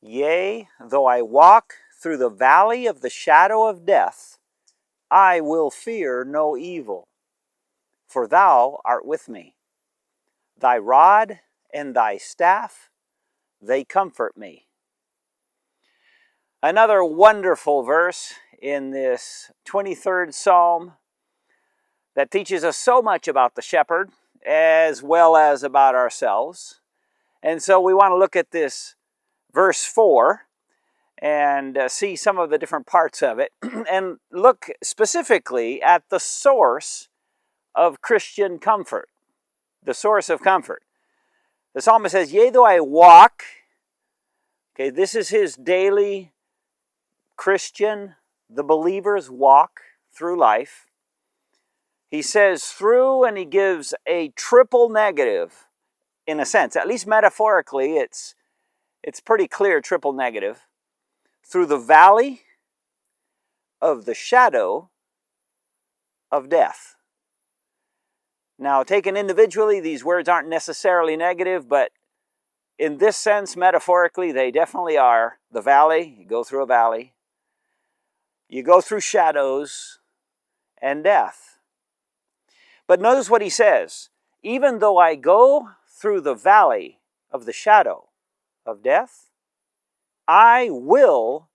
Yea, though I walk through the valley of the shadow of death, I will fear no evil, for thou art with me. Thy rod and thy staff, they comfort me. Another wonderful verse in this 23rd Psalm that teaches us so much about the shepherd as well as about ourselves. And so we want to look at this verse 4 and see some of the different parts of it and look specifically at the source of Christian comfort, the source of comfort. The psalmist says, yea, though I walk, okay, this is his daily Christian, the believer's walk through life. He says through, and he gives a triple negative in a sense, at least metaphorically, it's pretty clear triple negative. Through the valley of the shadow of death. Now, taken individually, these words aren't necessarily negative, but in this sense, metaphorically, they definitely are. The valley, you go through a valley. You go through shadows and death. But notice what he says. Even though I go through the valley of the shadow of death, I will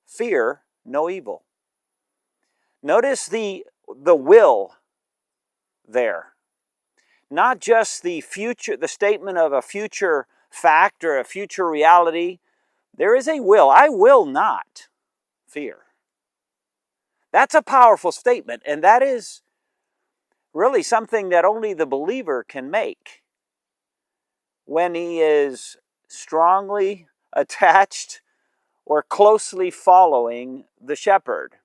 fear no evil. Notice the will there. Not just the future, the statement of a future fact or a future reality. There is a will. I will not fear. That's a powerful statement, and that is really something that only the believer can make when he is strongly attached or closely following the shepherd.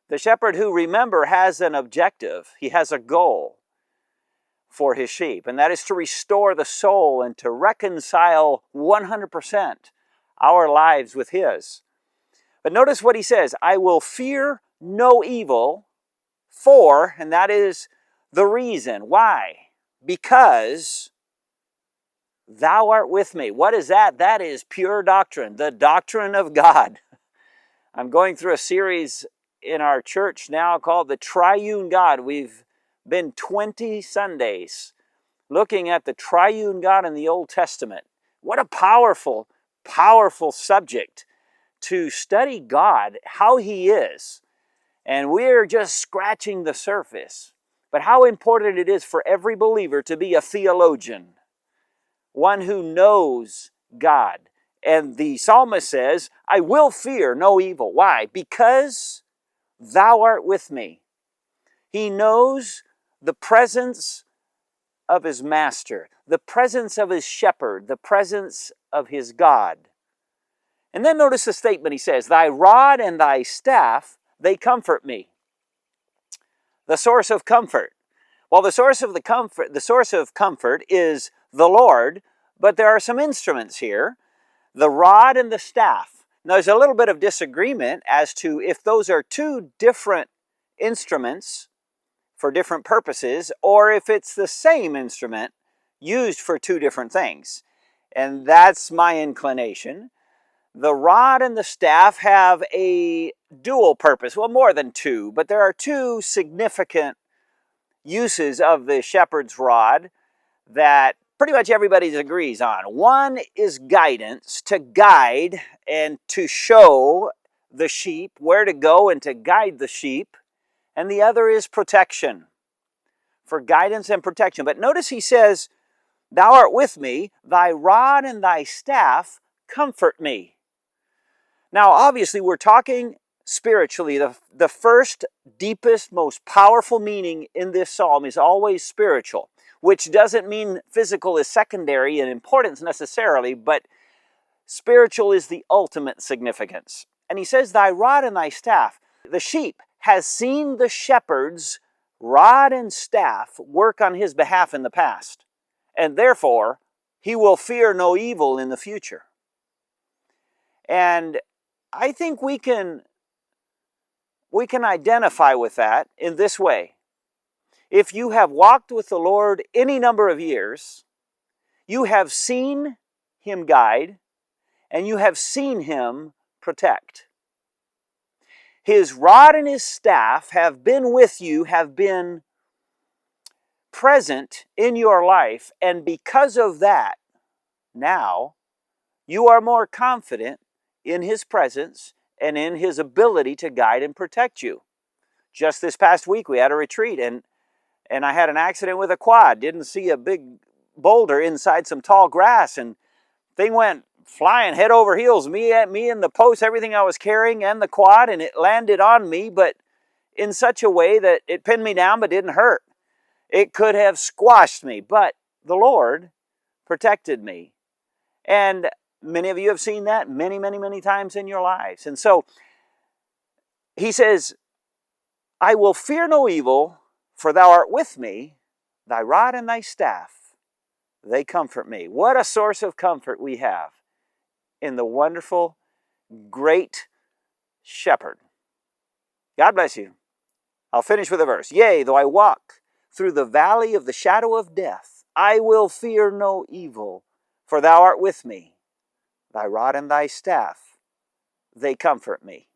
The shepherd who, remember, has an objective. He has a goal for his sheep, and that is to restore the soul and to reconcile 100% our lives with his. But notice what he says, I will fear no evil for, and that is the reason. Why? Because thou art with me. What is that? That is pure doctrine, the doctrine of God. I'm going through a series in our church now called the Triune God. We've been 20 Sundays looking at the Triune God in the Old Testament. What a powerful, powerful subject to study God, how he is. And we're just scratching the surface. But how important it is for every believer to be a theologian, one who knows God. And the psalmist says, I will fear no evil. Why? Because thou art with me. He knows the presence of his master, the presence of his shepherd, the presence of his God. And then notice the statement he says, thy rod and thy staff, they comfort me. The source of comfort. Well, the source of comfort is the Lord, but there are some instruments here, the rod and the staff. Now, there's a little bit of disagreement as to if those are two different instruments for different purposes, or if it's the same instrument used for two different things. And that's my inclination. The rod and the staff have a dual purpose. Well, more than two, but there are two significant uses of the shepherd's rod that pretty much everybody agrees on. One is guidance, to guide and to show the sheep where to go and to guide the sheep. And the other is protection, for guidance and protection. But notice he says, thou art with me, thy rod and thy staff comfort me. Now, obviously, we're talking spiritually. The first, deepest, most powerful meaning in this psalm is always spiritual, which doesn't mean physical is secondary in importance necessarily, but spiritual is the ultimate significance. And he says, thy rod and thy staff. The sheep has seen the shepherd's rod and staff work on his behalf in the past, and therefore he will fear no evil in the future. And I think we can identify with that in this way. If you have walked with the Lord any number of years, you have seen him guide, and you have seen him protect. His rod and his staff have been with you, have been present in your life, and because of that, now you are more confident in his presence and in his ability to guide and protect you. Just this past week, we had a retreat, and I had an accident with a quad. Didn't see a big boulder inside some tall grass, and thing went flying head over heels. Me and the post, everything I was carrying, and the quad, and it landed on me, but in such a way that it pinned me down but didn't hurt. It could have squashed me, but the Lord protected me. And many of you have seen that many, many, many times in your lives. And so he says, I will fear no evil, for thou art with me, thy rod and thy staff, they comfort me. What a source of comfort we have in the wonderful, great shepherd. God bless you. I'll finish with a verse. Yea, though I walk through the valley of the shadow of death, I will fear no evil, for thou art with me. Thy rod and thy staff, they comfort me.